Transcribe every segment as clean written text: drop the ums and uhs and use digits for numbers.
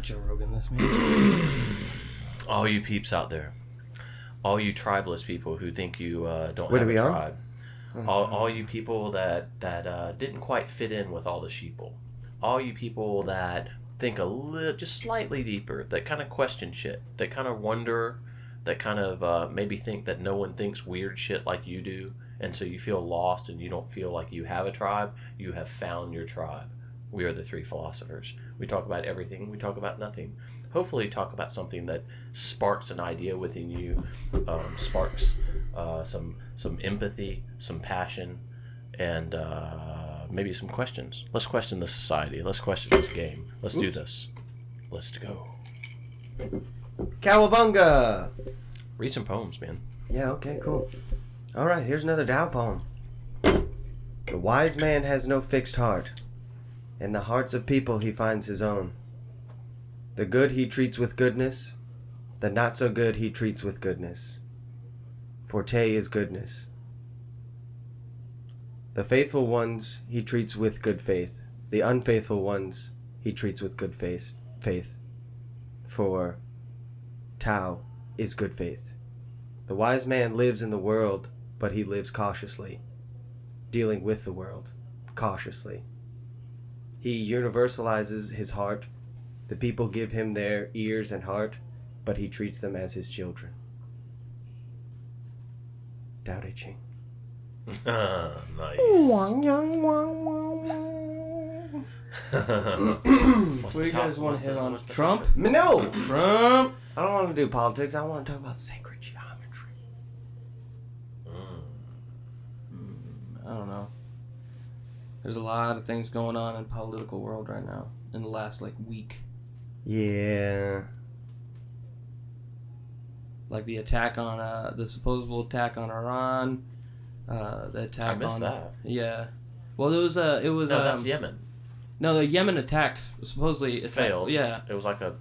Joe Rogan this, man. All you peeps out there, all you tribeless people who think you don't Wait, have are a we on? tribe, all you people that didn't quite fit in with all the sheeple, all you people that think a little, just slightly deeper, that kind of question shit, that kind of wonder, that kind of maybe think that no one thinks weird shit like you do, and so you feel lost and you don't feel like you have a tribe. You have found your tribe. We are the three philosophers. We talk about everything. We talk about nothing. Hopefully talk about something that sparks an idea within you, sparks some empathy, some passion, and maybe some questions. Let's question the society. Let's question this game. Let's do this. Let's go. Cowabunga! Read some poems, man. Yeah, okay, cool. Alright, here's another Tao poem. The wise man has no fixed heart. In the hearts of people he finds his own. The good he treats with goodness. The not so good he treats with goodness. Forte is goodness. The faithful ones he treats with good faith. The unfaithful ones he treats with good faith. For Tao is good faith. The wise man lives in the world, but he lives cautiously, dealing with the world cautiously. He universalizes his heart. The people give him their ears and heart, but he treats them as his children. Tao Te Ching. Nice. What do you guys want to hit on? Trump? No! Trump! I don't want to do politics. I want to talk about sacred geometry. I don't know. There's a lot of things going on in the political world right now in the last week. Yeah. Like the attack on the supposed attack on Iran. The attack I missed on that. Yeah. Well, it was no, that's Yemen. No, the Yemen attacked supposedly It failed. Yeah. It was like a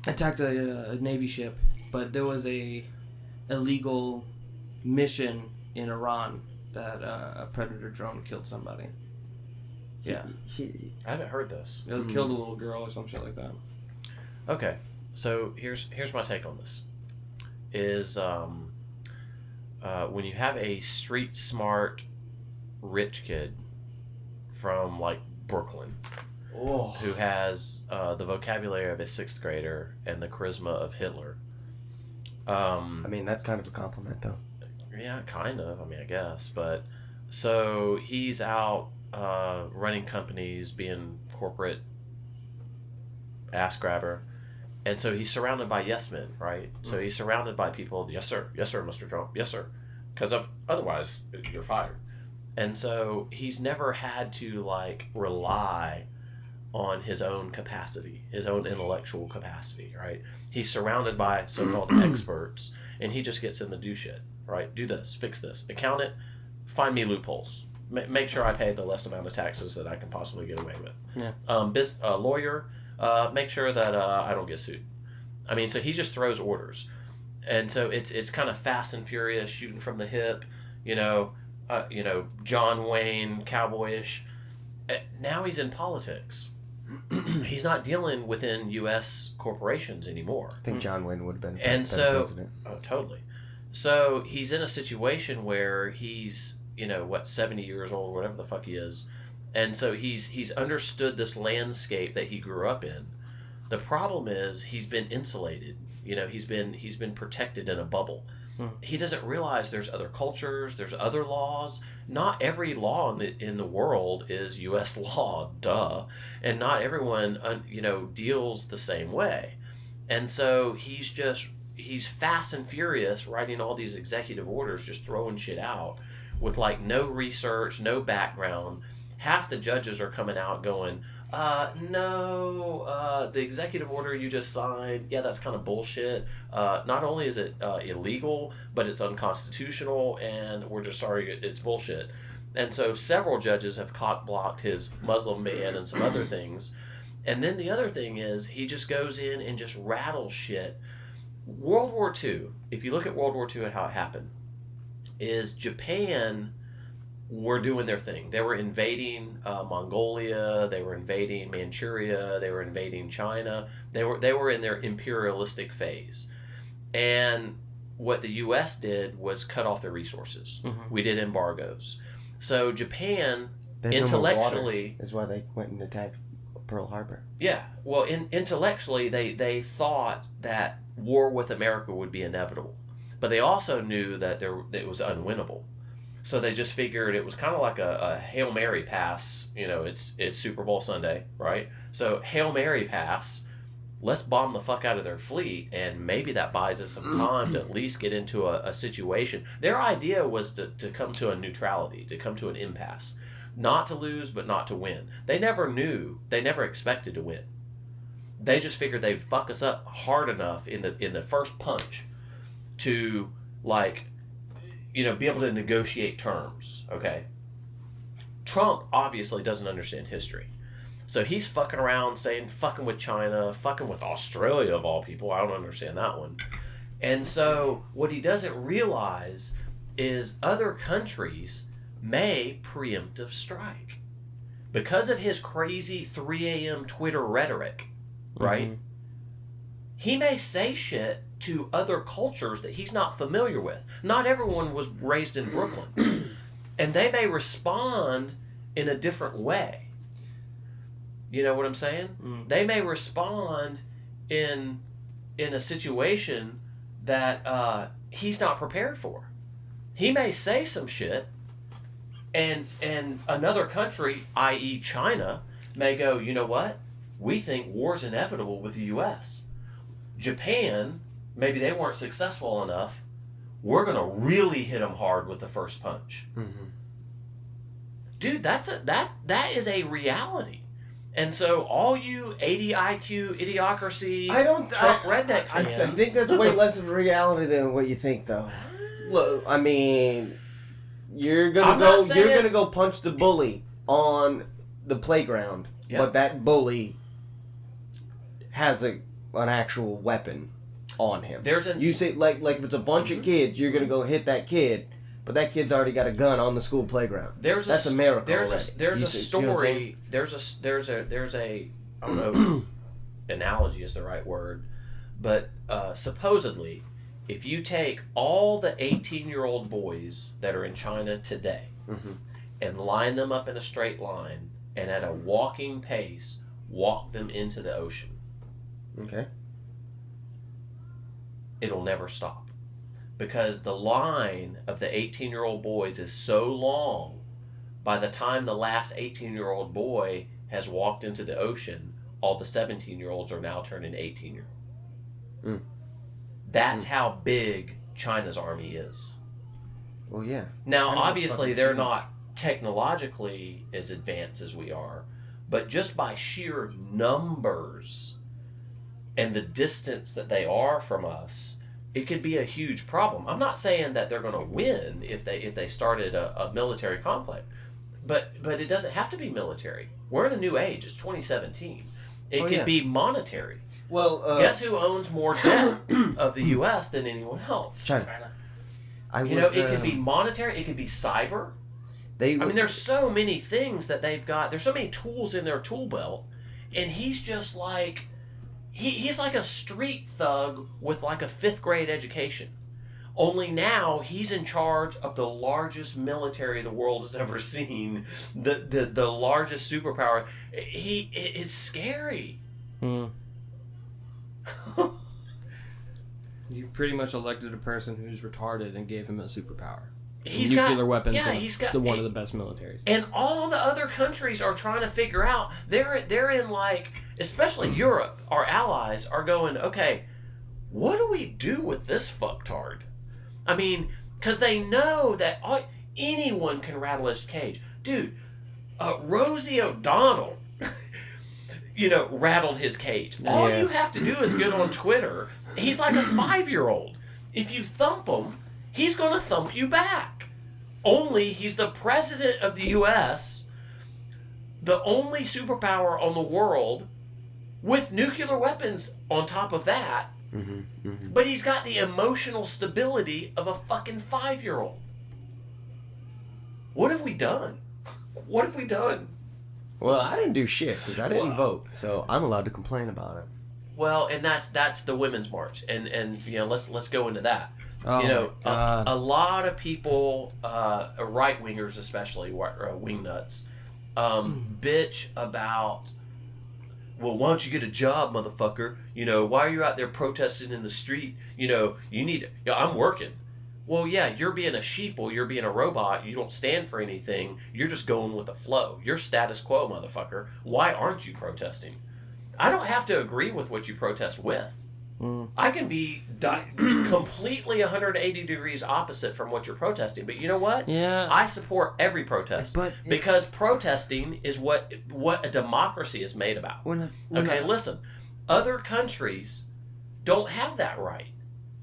Attacked a Navy ship, but there was a illegal mission in Iran that a Predator drone killed somebody. Yeah. I haven't heard this. It was killed a little girl or some shit like that. Okay, so here's my take on this. Is when you have a street smart rich kid from Brooklyn who has the vocabulary of a sixth grader and the charisma of Hitler. I mean, that's kind of a compliment, though. Yeah, kind of. I mean, I guess. But so he's out running companies, being corporate ass grabber. And so he's surrounded by yes men, right? So he's surrounded by people, yes, sir, Mr. Trump, yes, sir. Because otherwise, you're fired. And so he's never had to, rely on his own capacity, his own intellectual capacity, right? He's surrounded by so-called experts, and he just gets in to do shit, right? Do this, fix this, account it, find me loopholes. Make sure I pay the less amount of taxes that I can possibly get away with. Yeah. Lawyer, make sure that I don't get sued. I mean, so he just throws orders. And so it's kind of fast and furious, shooting from the hip, John Wayne, cowboyish. Now he's in politics. He's not dealing within U.S. corporations anymore. I think John Wayne would have been and so, president. Oh, totally. So he's in a situation where he's, 70 years old, whatever the fuck he is. And so he's understood this landscape that he grew up in. The problem is he's been insulated. He's been protected in a bubble. He doesn't realize there's other cultures, there's other laws. Not every law in the world is U.S. law, duh. And not everyone, deals the same way. And so he's fast and furious writing all these executive orders, just throwing shit out with no research, no background. Half the judges are coming out going, no, the executive order you just signed, yeah, that's kind of bullshit. Not only is it illegal, but it's unconstitutional, and we're just sorry it's bullshit. And so several judges have cock-blocked his Muslim ban and some other things. And then the other thing is he just goes in and just rattles shit. World War II, if you look at World War II and how it happened, is Japan were doing their thing. They were invading Mongolia. They were invading Manchuria. They were invading China. They were in their imperialistic phase. And what the U.S. did was cut off their resources. We did embargoes. So Japan intellectually is why they went and attacked Pearl Harbor. Yeah, well, intellectually they thought that war with America would be inevitable, but they also knew that it was unwinnable. So they just figured it was kind of like a Hail Mary pass. You know, it's Super Bowl Sunday, right? So Hail Mary pass. Let's bomb the fuck out of their fleet, and maybe that buys us some time to at least get into a situation. Their idea was to come to a neutrality, to come to an impasse. Not to lose, but not to win. They never expected to win. They just figured they'd fuck us up hard enough in the first punch to, like, you know, be able to negotiate terms, okay? Trump obviously doesn't understand history. So he's fucking around saying fucking with China, fucking with Australia of all people. I don't understand that one. And so what he doesn't realize is other countries may preemptive strike. Because of his crazy 3 a.m. Twitter rhetoric, right? He may say shit to other cultures that he's not familiar with. Not everyone was raised in Brooklyn. And they may respond in a different way. You know what I'm saying? They may respond in a situation that he's not prepared for. He may say some shit, and another country, i.e. China, may go, you know what? We think war's inevitable with the U.S. Japan, maybe they weren't successful enough. We're going to really hit them hard with the first punch. Dude, that is a reality. And so all you 80 IQ idiocracy Trump redneck fans... I think that's way less of a reality than what you think, though. Well, I mean, you're gonna go punch the bully on the playground, but that bully has an actual weapon on him. You say like if it's a bunch of kids, you're gonna go hit that kid. But that kid's already got a gun on the school playground. That's a miracle. There's a story. There's a I don't know, analogy is the right word, but supposedly, if you take all the 18-year-old boys that are in China today and line them up in a straight line and at a walking pace walk them into the ocean, it'll never stop. Because the line of the 18-year-old boys is so long, by the time the last 18-year-old boy has walked into the ocean, all the 17-year-olds are now turning 18-year-old. That's how big China's army is. Well, yeah. Now, obviously, they're not technologically as advanced as we are, but just by sheer numbers and the distance that they are from us, it could be a huge problem. I'm not saying that they're going to win if they started a military conflict, but it doesn't have to be military. We're in a new age. It's 2017. It could be monetary. Well, guess who owns more debt of the U.S. than anyone else? China. It could be monetary. It could be cyber. I mean, there's so many things that they've got. There's so many tools in their tool belt, and he's just like. He's like a street thug with like a 5th grade education. Only now he's in charge of the largest military the world has ever seen. The largest superpower. It's scary. You pretty much elected a person who's retarded and gave him a superpower. Nuclear weapons. Yeah, he's got one of the best militaries. And all the other countries are trying to figure out. They're in like, especially Europe. Our allies are going, okay, what do we do with this fucktard? I mean, because they know that anyone can rattle his cage, dude. Rosie O'Donnell, rattled his cage. All you have to do is get on Twitter. He's like a 5-year-old. If you thump him, he's going to thump you back. Only he's the president of the U.S., the only superpower on the world, with nuclear weapons on top of that. But he's got the emotional stability of a fucking 5-year-old. What have we done? What have we done? Well, I didn't do shit because I didn't vote, so I'm allowed to complain about it. Well, and that's the Women's March, and let's go into that. Oh A lot of people, right wingers especially, wingnuts, bitch about. Well, why don't you get a job, motherfucker? Why are you out there protesting in the street? You need. I'm working. Well, yeah, you're being a sheeple. You're being a robot. You don't stand for anything. You're just going with the flow. You're status quo, motherfucker. Why aren't you protesting? I don't have to agree with what you protest with. I can be completely 180 degrees opposite from what you're protesting. But you know what? Yeah. I support every protest. Because protesting is what a democracy is made about. Listen. Other countries don't have that right.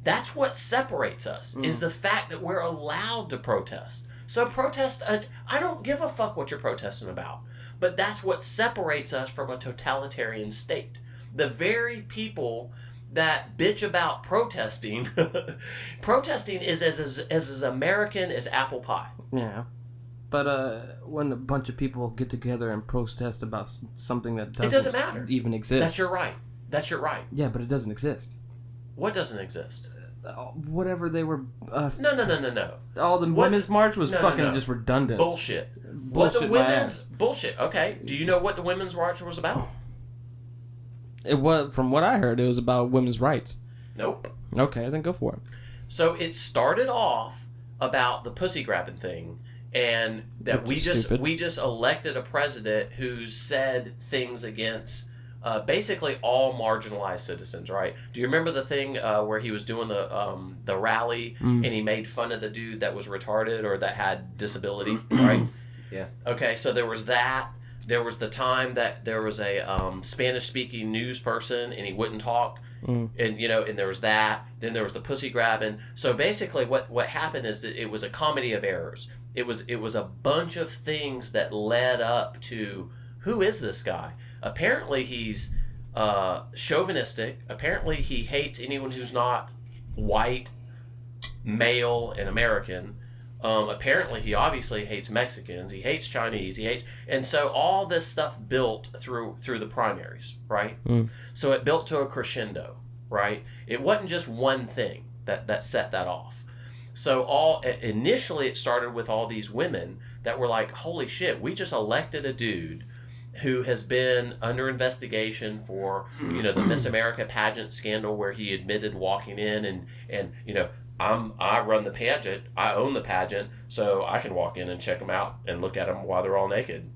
That's what separates us, is the fact that we're allowed to protest. So protest, I don't give a fuck what you're protesting about. But that's what separates us from a totalitarian state. The very people that bitch about protesting, protesting is as American as apple pie. Yeah. But when a bunch of people get together and protest about something that doesn't matter. Even exist. That's your right. Yeah, but it doesn't exist. What doesn't exist? Whatever they were... No. All the Women's March was just redundant. Bullshit. Bullshit. Okay. Do you know what the Women's March was about? It was, from what I heard, it was about women's rights. Nope. Okay, then go for it. So it started off about the pussy grabbing thing, and that we just elected a president who said things against basically all marginalized citizens, right? Do you remember the thing where he was doing the rally and he made fun of the dude that was retarded or that had disability, right? Yeah. Okay, so there was that. There was the time that there was a Spanish-speaking news person and he wouldn't talk, and there was that. Then there was the pussy grabbing. So basically, what happened is that it was a comedy of errors. It was a bunch of things that led up to, who is this guy? Apparently he's chauvinistic. Apparently he hates anyone who's not white, male, and American. Apparently he obviously hates Mexicans. He hates Chinese. And so all this stuff built through the primaries, right? So it built to a crescendo, right? It wasn't just one thing that set that off. So initially it started with all these women that were like, holy shit, we just elected a dude who has been under investigation for, the Miss America pageant scandal where he admitted walking in and I run the pageant, I own the pageant, so I can walk in and check them out and look at them while they're all naked.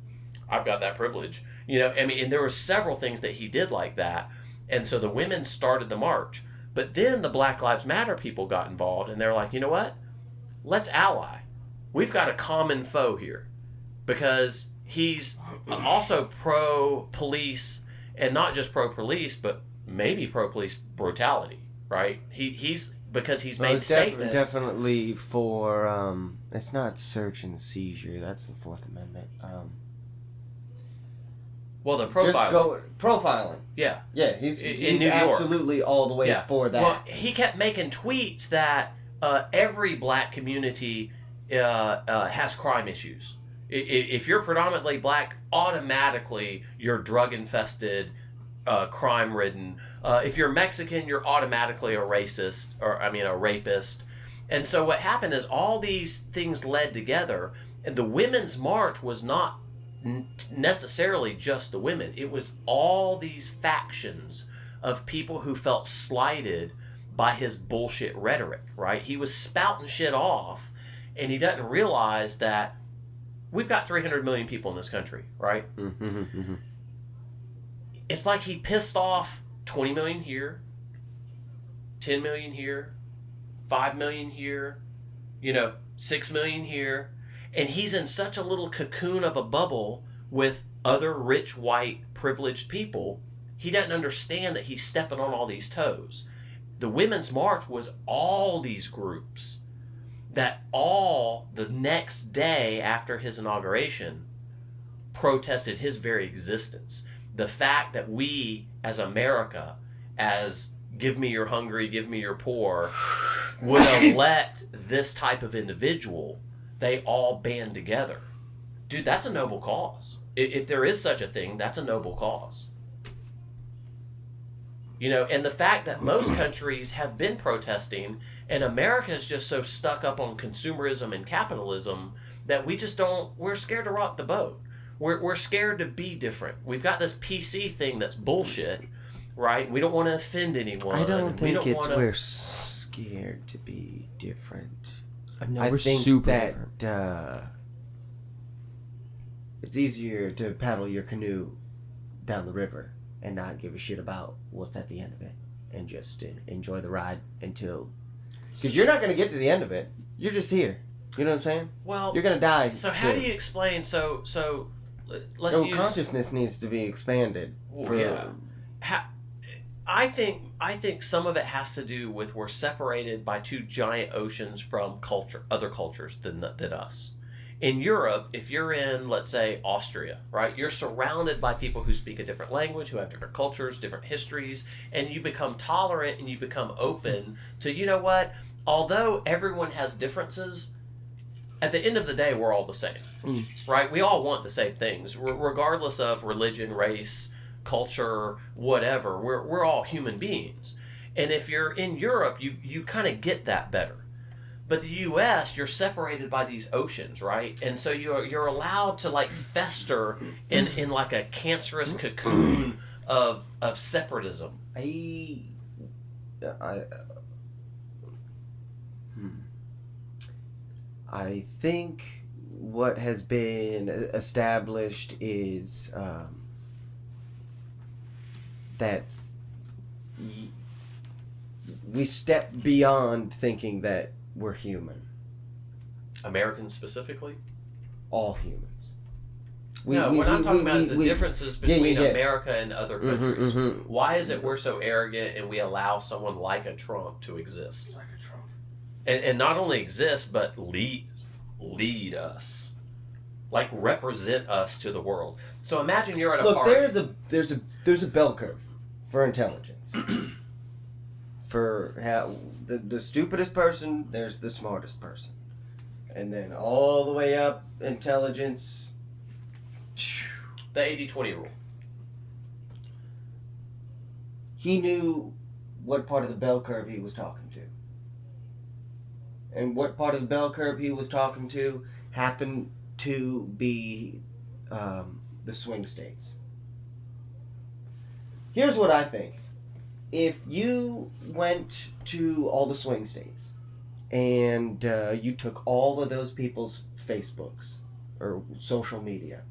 I've got that privilege. And there were several things that he did like that. And so the women started the march. But then the Black Lives Matter people got involved and they're like, you know what? Let's ally. We've got a common foe here. Because he's also pro-police, and not just pro-police, but maybe pro-police brutality, right? Because he's made statements. Definitely for, it's not search and seizure, that's the Fourth Amendment. Well, the profiling. Profiling. Yeah. Yeah, he's in New York. Absolutely all the way for that. Well, he kept making tweets that every black community has crime issues. If you're predominantly black, automatically you're drug-infested, crime-ridden. If you're Mexican, you're automatically a racist, a rapist. And so what happened is all these things led together, and the Women's March was not necessarily just the women. It was all these factions of people who felt slighted by his bullshit rhetoric, right? He was spouting shit off, and he doesn't realize that we've got 300 million people in this country, right? It's like he pissed off 20 million here, 10 million here, 5 million here, 6 million here. And he's in such a little cocoon of a bubble with other rich, white, privileged people, he doesn't understand that he's stepping on all these toes. The Women's March was all these groups that all the next day after his inauguration protested his very existence. The fact that we, as America, as give me your hungry, give me your poor, would elect this type of individual they all band together. Dude, that's a noble cause. If there is such a thing, that's a noble cause. You know, and the fact that most countries have been protesting, and America is just so stuck up on consumerism and capitalism that we're scared to rock the boat. We're scared to be different. We've got this PC thing that's bullshit, right? We don't want to offend anyone. I don't think we're s- scared to be different. No, I we're think super that different. it's easier to paddle your canoe down the river and not give a shit about what's at the end of it and just enjoy the ride until... Because you're not going to get to the end of it. You're just here. You know what I'm saying? Well, you're going to die So soon. how do you explain... So let's use... consciousness needs to be expanded. I think some of it has to do with we're separated by two giant oceans from other cultures than us. In Europe, if you're in, let's say, Austria, right, you're surrounded by people who speak a different language, who have different cultures, different histories, and you become tolerant and you become open to, you know what, although everyone has differences, at the end of the day, we're all the same, right? We all want the same things, regardless of religion, race, culture, whatever. We're all human beings. And if you're in Europe, you kind of get that better. But the U.S., you're separated by these oceans, right? And so you're allowed to like fester in like a cancerous cocoon of separatism. I think what has been established is that we step beyond thinking that we're human. Americans specifically? All humans. What I'm talking about is the differences between America and other countries. Why is it we're so arrogant and we allow someone like a Trump to exist? Like a Trump. And not only exist, but lead us. Like represent us to the world. So imagine you're at a party. There's a bell curve for intelligence. For how the stupidest person, there's the smartest person. And then all the way up, intelligence. The 80-20 rule. He knew what part of the bell curve he was talking to. And what part of the bell curve he was talking to happened to be the swing states. Here's what I think. If you went to all the swing states and you took all of those people's Facebooks or social media,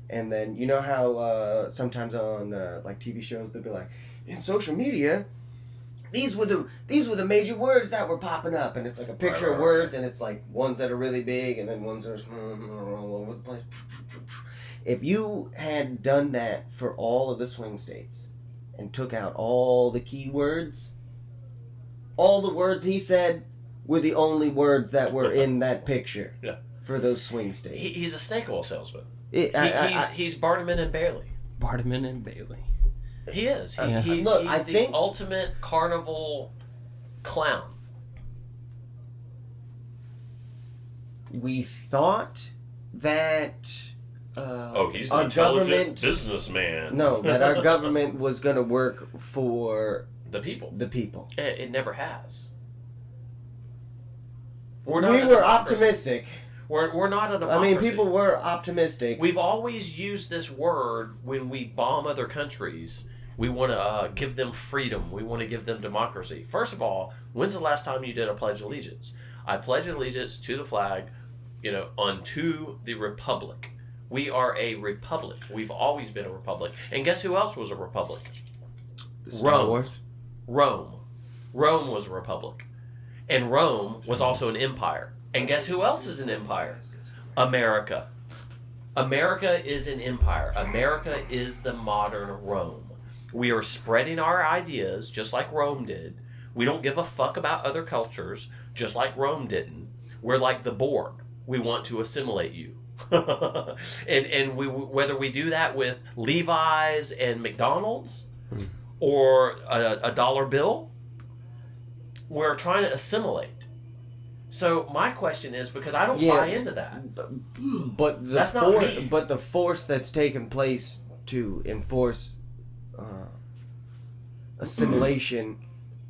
and then you know how sometimes on like TV shows they'll be like, in social media, these were the major words that were popping up, and it's like a picture of words, and it's like ones that are really big, and then ones that are all over the place. If you had done that for all of the swing states, and took out all the keywords, all the words he said were the only words that were in that picture for those swing states. He's a snake oil salesman. He's Barnum and Bailey. Barnum and Bailey. He is. He's the ultimate carnival clown. We thought that... he's an intelligent businessman. No, that our government was going to work for... The people. The people. It never has. We were optimistic. We're not a democracy. I mean, people were optimistic. We've always used this word when we bomb other countries. We want to give them freedom. We want to give them democracy. First of all, when's the last time you did a Pledge of Allegiance? I pledge allegiance to the flag, unto the republic. We are a republic. We've always been a republic. And guess who else was a republic? Star Wars. Rome. Rome was a republic. And Rome was also an empire. And guess who else is an empire? America. America is an empire. America is the modern Rome. We are spreading our ideas just like Rome did. We don't give a fuck about other cultures just like Rome didn't. We're like the Borg. We want to assimilate you. and we, whether we do that with Levi's and McDonald's or a dollar bill, we're trying to assimilate. So my question is, because I don't buy into that. But That's not me. But the force that's taken place to enforce assimilation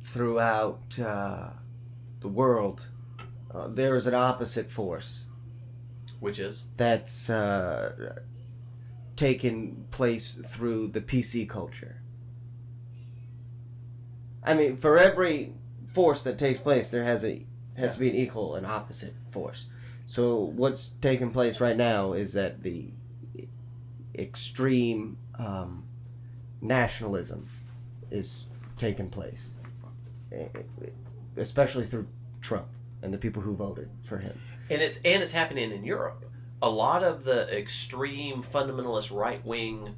throughout the world, there is an opposite force. Which is? That's taken place through the PC culture. I mean, for every force that takes place, there has to be an equal and opposite force. So what's taking place right now is that the extreme nationalism is taking place, especially through Trump and the people who voted for him. And it's happening in Europe. A lot of the extreme fundamentalist right wing,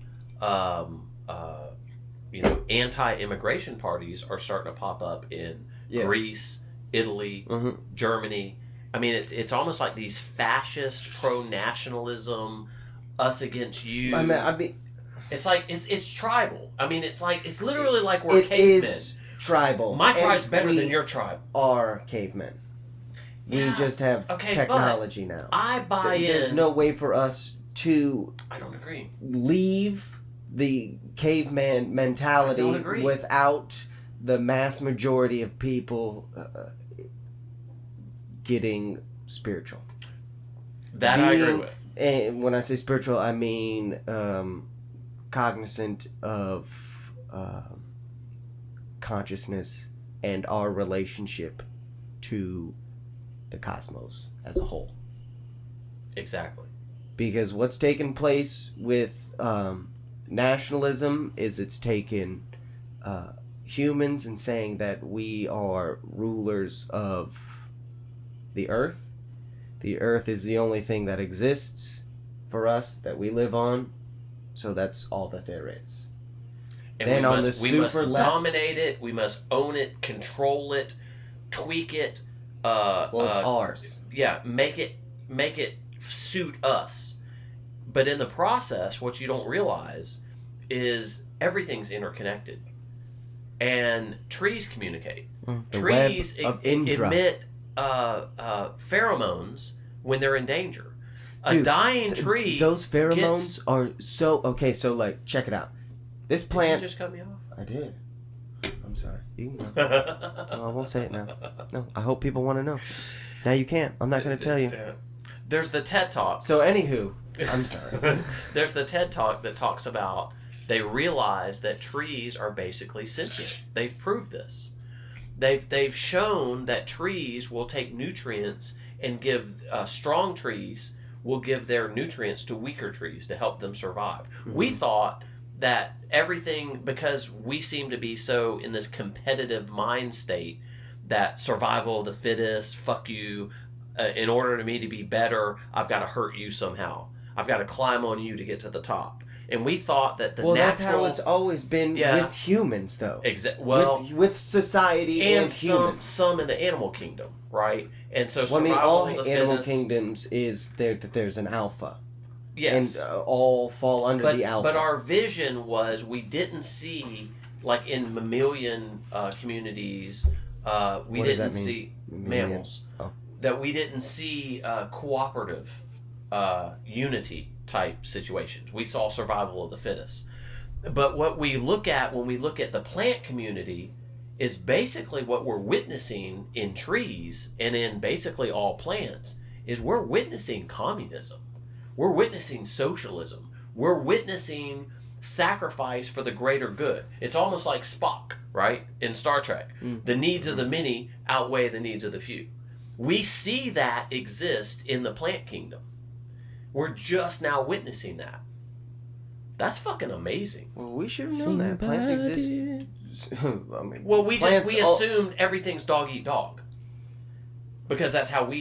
anti-immigration parties are starting to pop up in Greece, Italy, Germany. I mean, it's almost like these fascist pro-nationalism, us against you. I mean, it's like it's tribal. I mean, it's literally like we're cavemen. It is tribal. My tribe's better than your tribe. Are cavemen. We just have technology now. I buy in. There's no way for us to. I don't agree. Leave the caveman mentality without the mass majority of people getting spiritual. That I agree with. And when I say spiritual, I mean cognizant of consciousness and our relationship to the cosmos as a whole. Exactly. Because what's taken place with nationalism is it's taken humans and saying that we are rulers of the earth. The earth is the only thing that exists for us that we live on, so that's all that there is. And then we must dominate it, we must own it, control it, tweak it. It's ours. Yeah, make it suit us. But in the process, what you don't realize is everything's interconnected. And trees communicate. Trees emit pheromones when they're in danger. Dude, a dying tree. Those pheromones are so okay. So like, check it out. This plant. Did you just cut me off? I did. I'm sorry. You can go. No, I won't say it now. No, I hope people want to know. Now you can't. I'm not going to tell you. There's the TED Talk. So anywho, I'm sorry. There's the TED Talk that talks about they realize that trees are basically sentient. They've proved this. They've shown that trees will take nutrients and give strong trees will give their nutrients to weaker trees to help them survive. Mm-hmm. We thought that everything, because we seem to be so in this competitive mind state, that survival of the fittest, fuck you, in order for me to be better, I've got to hurt you somehow. I've got to climb on you to get to the top. And we thought that natural... that's how it's always been with humans, though. With society and humans. Some in the animal kingdom, right? And so survival all of the animal fittest, kingdoms is that there's an alpha. Yes. And all fall under the alpha. But our vision was we didn't see, like in mammalian communities, we didn't see mammals. Oh. That we didn't see cooperative unity type situations. We saw survival of the fittest. But what we look at when we look at the plant community is basically what we're witnessing in trees and in basically all plants is we're witnessing communism. We're witnessing socialism. We're witnessing sacrifice for the greater good. It's almost like Spock, right? In Star Trek. Mm. The needs of the many outweigh the needs of the few. We see that exist in the plant kingdom. We're just now witnessing that. That's fucking amazing. Well, we should have known that. Plants exist. We assumed everything's dog eat dog. Because that's how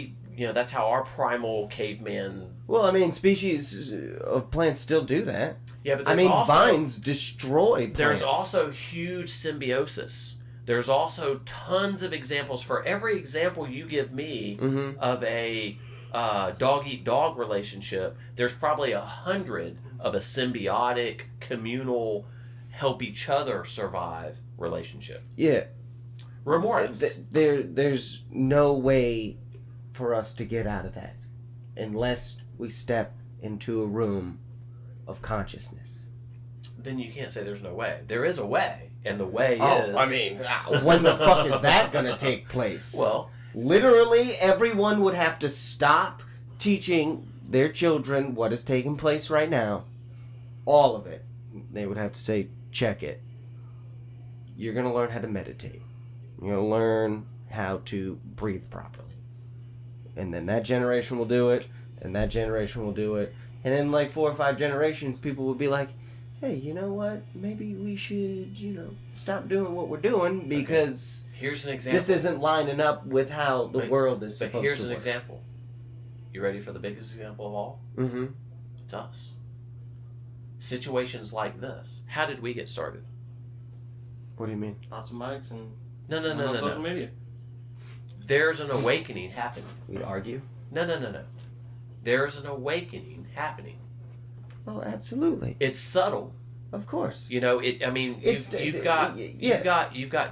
that's how our primal caveman... Well, I mean, species of plants still do that. Yeah, but vines destroy plants. There's also huge symbiosis. There's also tons of examples. For every example you give me of a dog-eat-dog relationship, there's probably 100 of a symbiotic, communal, help each other survive relationship. Yeah. Remorse. There's no way for us to get out of that unless we step into a room of consciousness. Then you can't say there's no way. There is a way, and the way is... I mean, when the fuck is that going to take place? Well... Literally, everyone would have to stop teaching their children what is taking place right now. All of it. They would have to say, check it. You're going to learn how to meditate. You're going to learn how to breathe properly. And then that generation will do it, and that generation will do it. And then like 4 or 5 generations, people will be like, hey, you know what? Maybe we should, stop doing what we're doing because... Here's an example. This isn't lining up with how the world is supposed to work. But here's an example. You ready for the biggest example of all? Mm-hmm. It's us. Situations like this. How did we get started? What do you mean? Lots of mics and No. social media. There's an awakening happening. We argue? No. There's an awakening happening. Oh, absolutely. It's subtle. Of course. You've got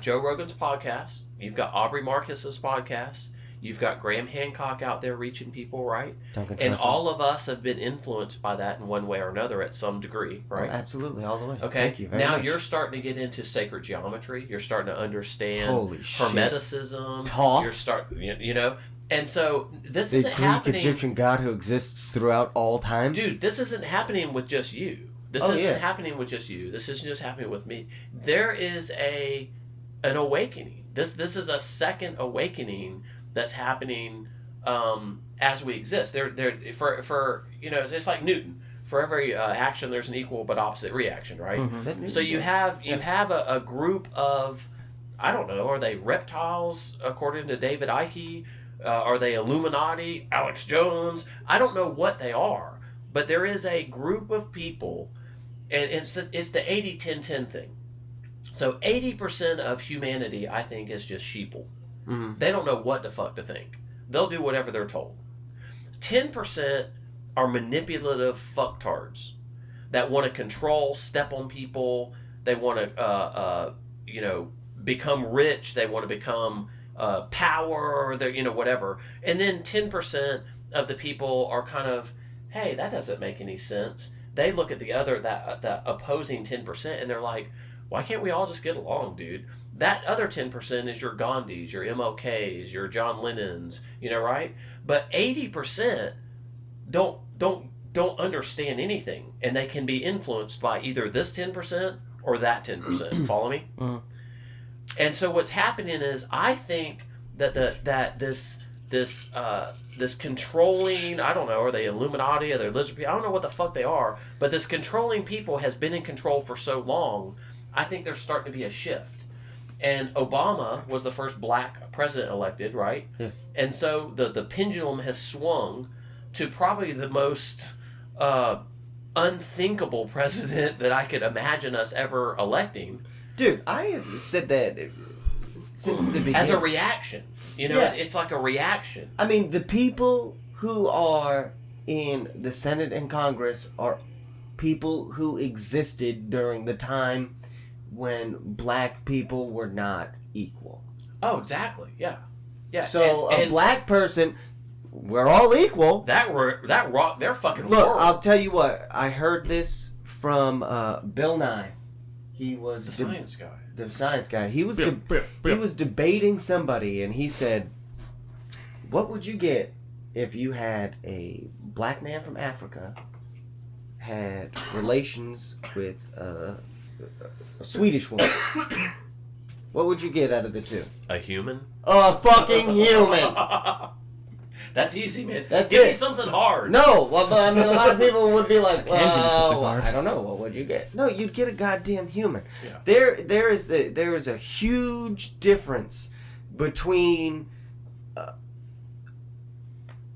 Joe Rogan's podcast. You've got Aubrey Marcus's podcast. You've got Graham Hancock out there reaching people, right? And all of us have been influenced by that in one way or another at some degree, right? Oh, absolutely, all the way. Okay. Thank you very much. You're starting to get into sacred geometry. You're starting to understand Holy Hermeticism. Toph. And so this the isn't Greek happening. Egyptian god who exists throughout all time. Dude, this isn't happening with just you. This isn't happening with just you. This isn't just happening with me. There is an awakening. This is a second awakening that's happening as we exist. It's like Newton. For every action, there's an equal but opposite reaction, right? Mm-hmm. So you have a group of, I don't know, are they reptiles according to David Icke? Are they Illuminati? Alex Jones? I don't know what they are, but there is a group of people, and it's the 80-10-10 thing. So 80% of humanity, I think, is just sheeple. Mm-hmm. They don't know what the fuck to think. They'll do whatever they're told. 10% are manipulative fucktards that want to control, step on people. They want to, become rich. They want to become power. They're, whatever. And then 10% of the people are kind of, hey, that doesn't make any sense. They look at that opposing 10% and they're like, why can't we all just get along, dude? That other 10% is your Gandhis, your MLKs, your John Lennons, right? But 80% don't understand anything, and they can be influenced by either this 10% or that 10%. Follow me? Mm-hmm. And so what's happening is, I think that this controlling, I don't know, are they Illuminati, are they lizard people? I don't know what the fuck they are, but this controlling people has been in control for so long. I think there's starting to be a shift. And Obama was the first black president elected, right? Yeah. And so the pendulum has swung to probably the most unthinkable president that I could imagine us ever electing. Dude, I have said that since the beginning. As a reaction. It's like a reaction. I mean, the people who are in the Senate and Congress are people who existed during the time when black people were not equal. Oh, exactly. Yeah. Yeah. So a black person, we're all equal. They're fucking Look, horrible. I'll tell you what. I heard this from Bill Nye. He was the science guy. The science guy. He was he was debating somebody, and he said, "What would you get if you had a black man from Africa had relations with a Swedish woman? What would you get out of the two?" A human? A fucking human. That's easy, man. Give me something hard. No, well, but I mean, a lot of people would be like, Can give you something well, hard. I don't know. What would you get? No, you'd get a goddamn human. Yeah. There is a huge difference between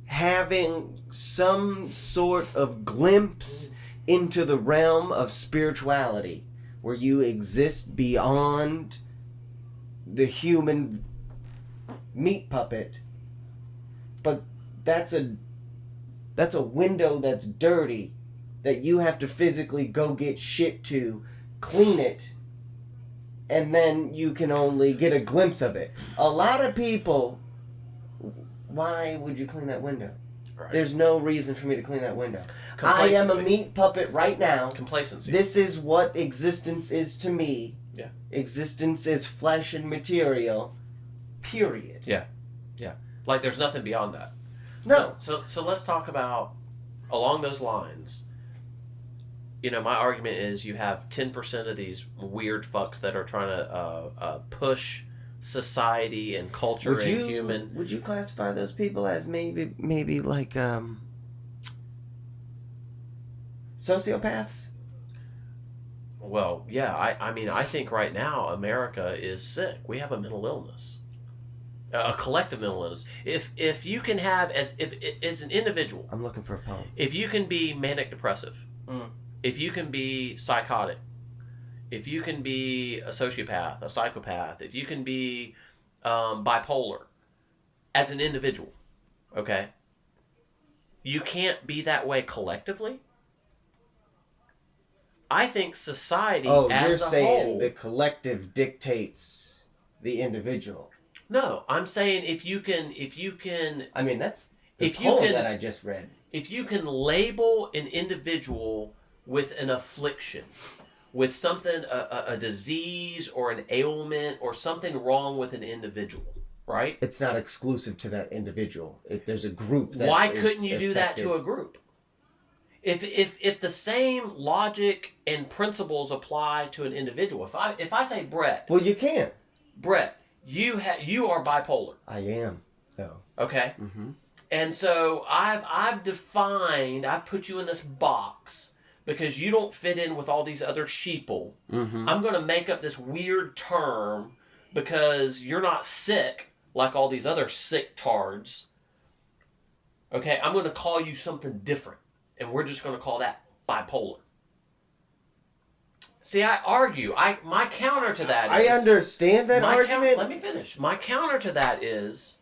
having some sort of glimpse into the realm of spirituality, where you exist beyond the human meat puppet. But that's a window that's dirty that you have to physically go get shit to, clean it, and then you can only get a glimpse of it. A lot of people why would you clean that window? Right. There's no reason for me to clean that window. I am a meat puppet right now. Complacency. This is what existence is to me. Yeah. Existence is flesh and material. Period. Yeah. Like there's nothing beyond that. No. So let's talk about along those lines. You know, my argument is you have 10% of these weird fucks that are trying to push society and culture and human. Would you classify those people as maybe like sociopaths? Well, yeah. I mean, I think right now America is sick. We have a mental illness, a collective mental illness. If you can have as an individual, I'm looking for a poem. if you can be manic depressive, if you can be psychotic, if you can be a sociopath, a psychopath, if you can be bipolar as an individual, okay, you can't be that way collectively. I think society as a whole... the collective dictates the individual. No, I'm saying if you can... I mean, that's the poem that I just read. If you can label an individual with an affliction, with something, a disease or an ailment or something wrong with an individual, right? It's not exclusive to that individual. There's a group that Why couldn't you do that to a group? If the same logic and principles apply to an individual, if I say Brett, well, you can't. Brett, you are bipolar. I am, though. Okay. Mm-hmm. And so I've put you in this box because you don't fit in with all these other sheeple. Mm-hmm. I'm going to make up this weird term because you're not sick like all these other sick tards. Okay, I'm going to call you something different. And we're just going to call that bipolar. See, I argue. My counter to that is... I understand that argument. Let me finish. My counter to that is...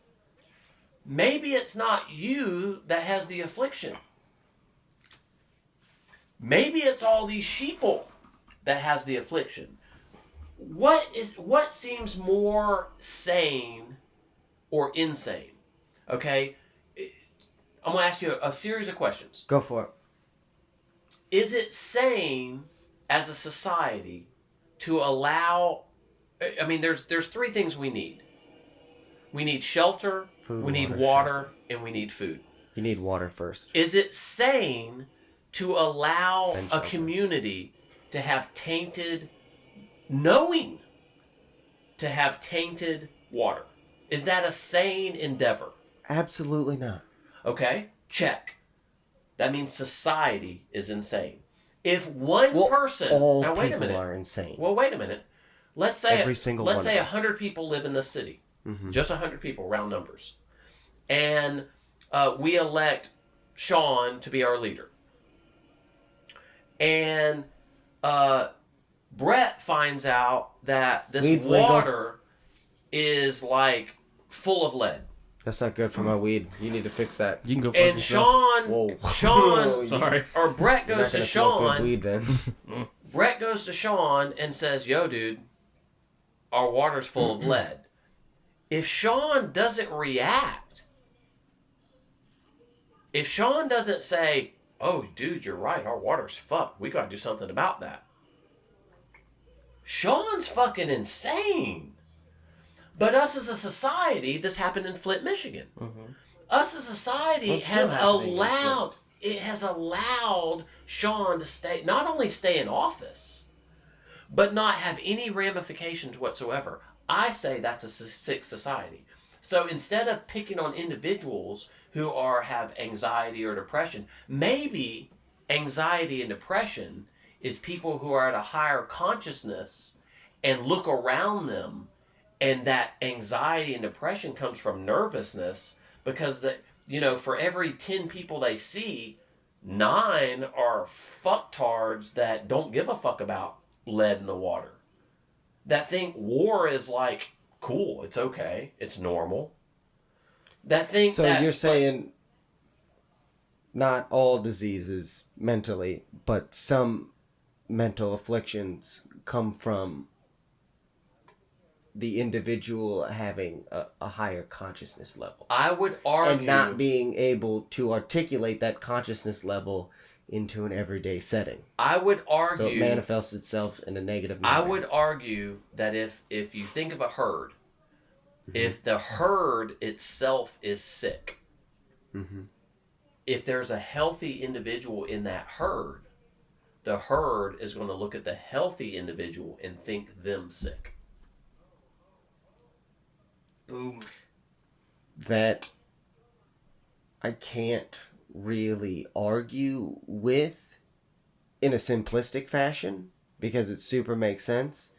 maybe it's not you that has the affliction. Maybe it's all these sheeple that has the affliction. What seems more sane or insane? Okay? I'm going to ask you a series of questions. Go for it. Is it sane as a society to allow... I mean, there's three things we need. We need shelter, we need water, and we need food. You need water first. Is it sane to allow a community to have tainted... knowing to have tainted water? Is that a sane endeavor? Absolutely not. Okay, check. That means society is insane. If one person... all now, wait a people minute. are insane. Well, wait a minute. Let's say Every single one of us. 100 people live in this city. Mm-hmm. Just 100 people, round numbers. And we elect Sean to be our leader. And Brett finds out that this Weed's water is like full of lead. That's not good for my weed. You need to fix that. You can go. And Sean, Sorry. or Brett goes to Sean. Good weed then. Brett goes to Sean and says, "Yo, dude, our water's full of lead." If Sean doesn't react, if Sean doesn't say, "Oh, dude, you're right, our water's fucked. We gotta do something about that," Sean's fucking insane. But us as a society, this happened in Flint, Michigan. Mm-hmm. Us as a society has allowed Sean to not only stay in office, but not have any ramifications whatsoever. I say that's a sick society. So instead of picking on individuals who have anxiety or depression, maybe anxiety and depression is people who are at a higher consciousness and look around them, and that anxiety and depression comes from nervousness because for every 10 people they see, 9 are fucktards that don't give a fuck about lead in the water. That think war is like, cool, it's okay, it's normal. You're saying not all diseases mentally, but some mental afflictions come from the individual having a higher consciousness level. I would argue... And not being able to articulate that consciousness level into an everyday setting. I would argue... So it manifests itself in a negative manner. I would argue that if you think of a herd, if the herd itself is sick, if there's a healthy individual in that herd, the herd is going to look at the healthy individual and think them sick. Boom. That I can't really argue with in a simplistic fashion because it super makes sense.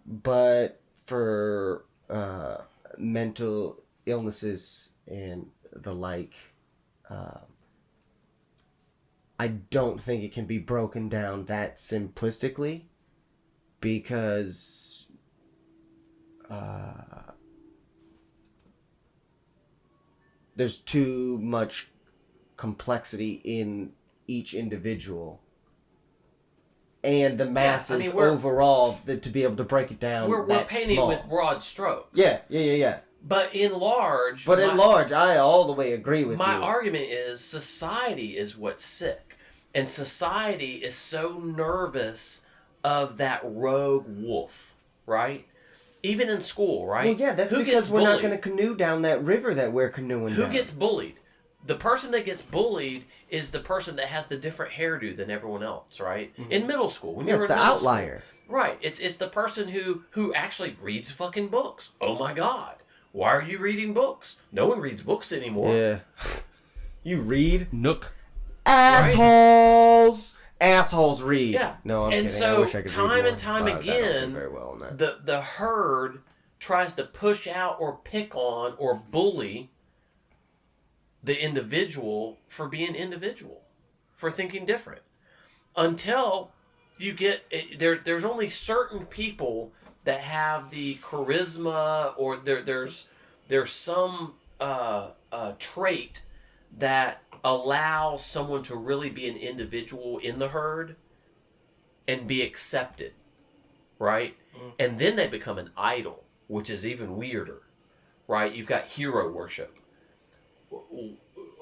But for mental illnesses and the like, I don't think it can be broken down that simplistically because there's too much complexity in each individual and the masses overall to be able to break it down. We're painting small. With broad strokes. Yeah. But in large... I all the way agree with you. My argument is society is what's sick. And society is so nervous of that rogue wolf, right? Even in school, right? Well, yeah, that's because we're not going to canoe down that river that we're canoeing down. Who gets bullied? The person that gets bullied is the person that has the different hairdo than everyone else, right? Mm-hmm. In middle school. When you're in the middle outlier. School, right. It's the person who actually reads fucking books. Oh my God. Why are you reading books? No one reads books anymore. Yeah. You read? Nook. Assholes! Right? Assholes read. Yeah. No, I'm and kidding. so I wish I could time read more, and time again, very well on that. the herd tries to push out or pick on or bully the individual for being individual, for thinking different. Until you get... There's only certain people that have the charisma or there's some trait that allows someone to really be an individual in the herd and be accepted, right? And then they become an idol, which is even weirder, right? You've got hero worship.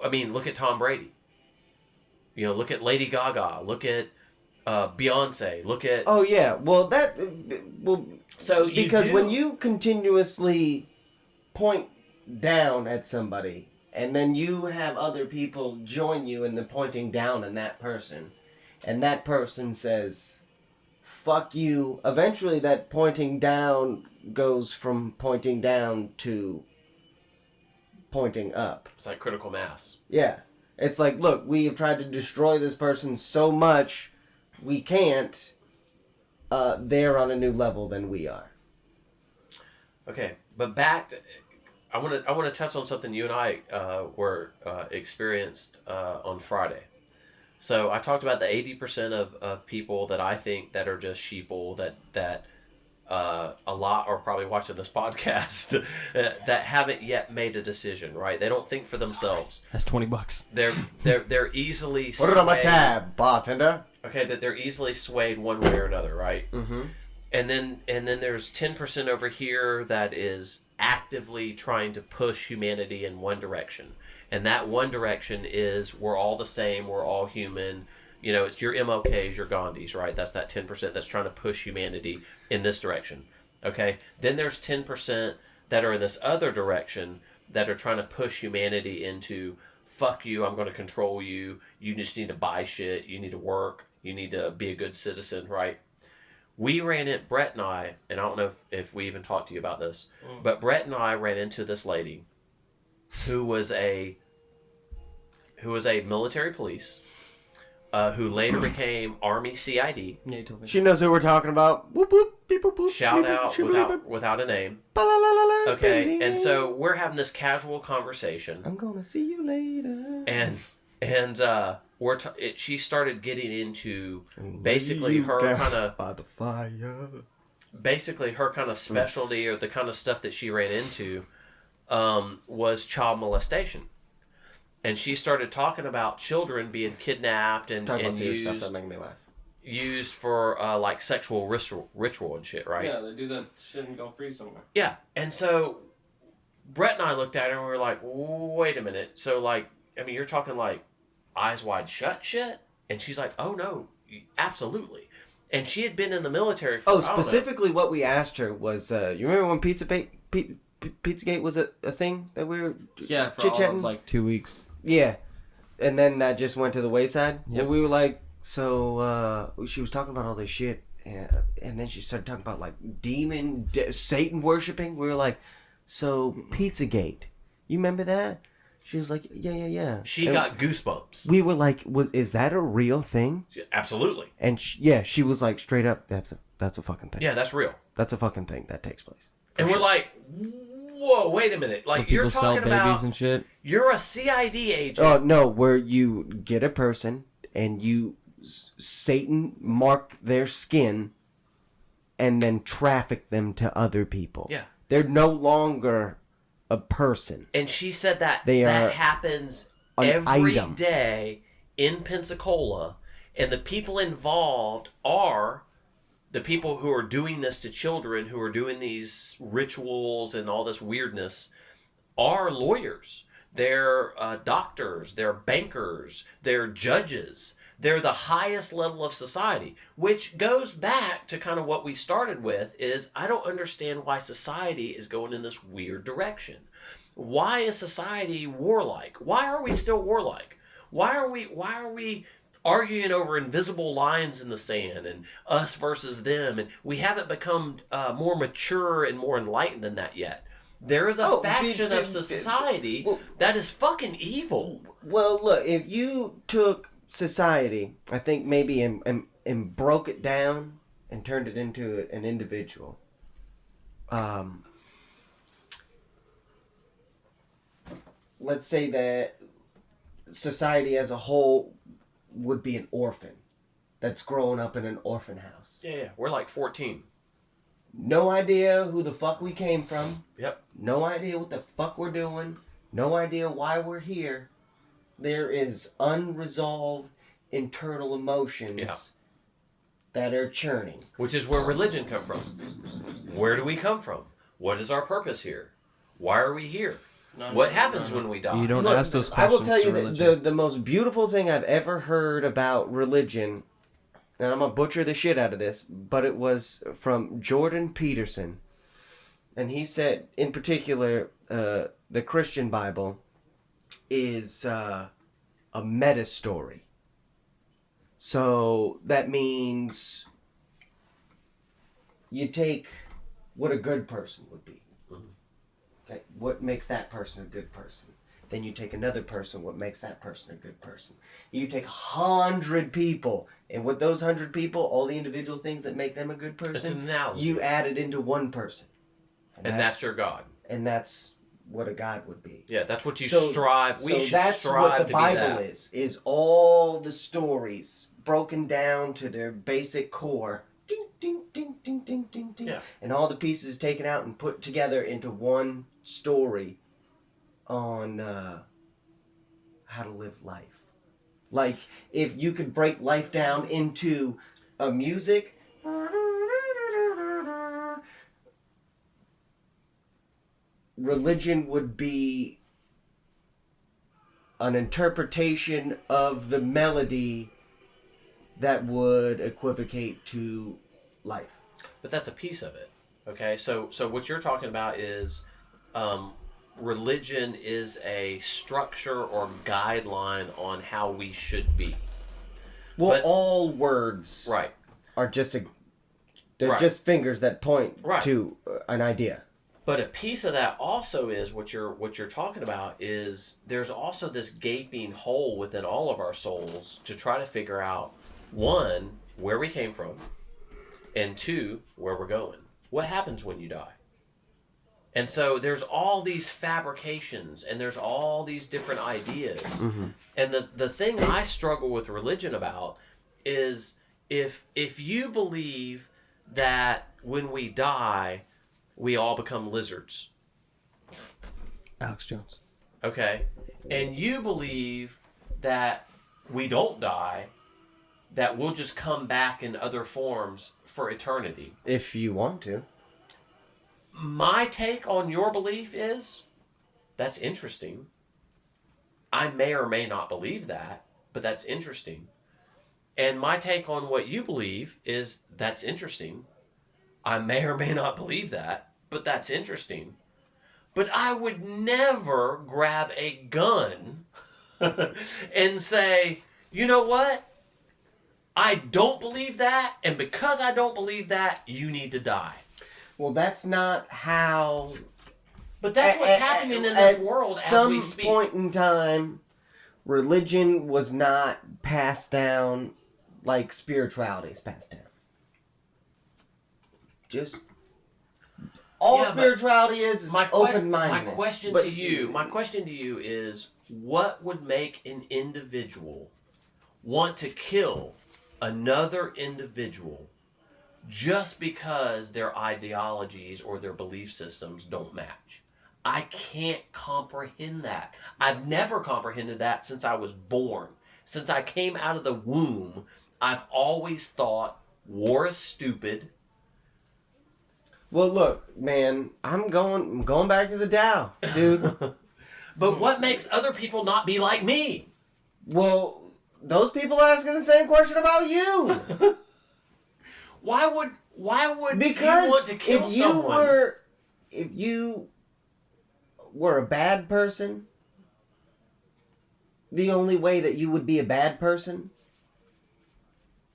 I mean, look at Tom Brady. Look at Lady Gaga. Look at Beyonce. Look at... Oh, yeah. Well, So because when you continuously point down at somebody, and then you have other people join you in the pointing down on that person, and that person says, fuck you, eventually that pointing down goes from pointing down to pointing up. It's like critical mass. Yeah. It's like, look, we have tried to destroy this person so much, we can't. They're on a new level than we are. Okay, but back to... I want to touch on something you and I were experienced on Friday. So I talked about the 80% of people that I think that are just sheeple, that a lot are probably watching this podcast that haven't yet made a decision, right? They don't think for themselves. That's $20. They're easily put it on my tab, bartender. Okay, that they're easily swayed one way or another, right? Mm-hmm. And then there's 10% over here that is actively trying to push humanity in one direction. And that one direction is we're all the same, we're all human. It's your MLKs, your Gandhis, right? That's that 10% that's trying to push humanity in this direction. Okay? Then there's 10% that are in this other direction that are trying to push humanity into, fuck you, I'm going to control you, you just need to buy shit, you need to work, you need to be a good citizen, right? We ran it, Brett and I don't know if we even talked to you about this, but Brett and I ran into this lady who was a military police, who later became Army CID. Yeah, you told me. She knows who we're talking about. Whoop, whoop, beep, boop, boop, Shout beep, out boop, without a name. Ba-la-la-la-la, Okay, baby. and so we're having this casual conversation. I'm gonna see you later. And she started getting into basically her kind of by the fire. Basically her kind of specialty or the kind of stuff that she ran into was child molestation. And she started talking about children being kidnapped and Talk about serious used. stuff that make me laugh. used for like sexual ritual and shit, right? Yeah, they do that shit and go free somewhere. Yeah, and so Brett and I looked at her and we were like, wait a minute. So, like, I mean, you're talking like eyes wide shut shit? And she's like, oh, no, absolutely. And she had been in the military for, specifically what we asked her was, you remember when Pizzagate was a thing that we were for chit-chatting? all of, like 2 weeks. Yeah. And then that just went to the wayside. Yep. And we were like, so she was talking about all this shit. And then she started talking about like Satan worshipping. We were like, so Pizzagate, you remember that? She was like, yeah. She got goosebumps. We were like, is that a real thing? Absolutely. And she was like, straight up, that's a fucking thing. Yeah, that's real. That's a fucking thing that takes place. And we're like, whoa, wait a minute. Like, you're talking about and shit. You're a CID agent. Oh, no, where you get a person and you Satan mark their skin and then traffic them to other people. Yeah. They're no longer a person. And she said that They that are happens an every item. day in Pensacola, and the people involved are the people who are doing this to children, who are doing these rituals and all this weirdness, are lawyers. They're doctors. They're bankers. They're judges. They're the highest level of society, which goes back to kind of what we started with is I don't understand why society is going in this weird direction. Why is society warlike? Why are we still warlike? Why are we arguing over invisible lines in the sand and us versus them? And we haven't become more mature and more enlightened than that yet. There is a faction of society that is fucking evil. Well, look, if you took society, I think maybe and broke it down and turned it into an individual. Let's say that society as a whole would be an orphan that's growing up in an orphan house. Yeah. We're like 14. No idea who the fuck we came from. Yep. No idea what the fuck we're doing. No idea why we're here. There is unresolved internal emotions that are churning. Which is where religion come from. Where do we come from? What is our purpose here? Why are we here? What happens when we die? You don't ask those I will questions tell you to that the most beautiful thing I've ever heard about religion, and I'm going to butcher the shit out of this, but it was from Jordan Peterson. And he said, in particular, the Christian Bible is a meta story. So that means you take what a good person would be. Okay, what makes that person a good person? Then you take another person, what makes that person a good person? You take 100 people, and with those 100 people, all the individual things that make them a good person, It's an analogy. you add it into one person. And that's your God. And that's what a God would be. Yeah, that's what you strive. We should that's strive what the to Bible be that. is all the stories broken down to their basic core. Ding, ding, ding, ding, ding, ding, ding. Yeah. And all the pieces taken out and put together into one story on how to live life. Like, if you could break life down into a music, religion would be an interpretation of the melody that would equivocate to life. But that's a piece of it. Okay, so what you're talking about is religion is a structure or guideline on how we should be. Well, But- all words Right. are just they're Right. just fingers that point Right. to an idea. But a piece of that also is what you're talking about is there's also this gaping hole within all of our souls to try to figure out, one, where we came from, and two, where we're going. What happens when you die? And so there's all these fabrications and there's all these different ideas. Mm-hmm. And the thing I struggle with religion about is if you believe that when we die, we all become lizards. Alex Jones. Okay? And you believe that we don't die, that we'll just come back in other forms for eternity. If you want to. My take on your belief is, that's interesting. I may or may not believe that, but that's interesting. And my take on what you believe is, that's interesting. I may or may not believe that, but that's interesting. But I would never grab a gun and say, you know what? I don't believe that, and because I don't believe that, you need to die. Well, that's not how... But that's what's happening in this world as we speak. At some point in time, religion was not passed down like spirituality is passed down. Just... All spirituality is open-mindedness. My question to you is, what would make an individual want to kill another individual just because their ideologies or their belief systems don't match? I can't comprehend that. I've never comprehended that since I was born. Since I came out of the womb, I've always thought war is stupid. Well, look, man, I'm going back to the Tao, dude. But what makes other people not be like me? Well, those people are asking the same question about you. Why would because you want to kill someone? If you were a bad person, the only way that you would be a bad person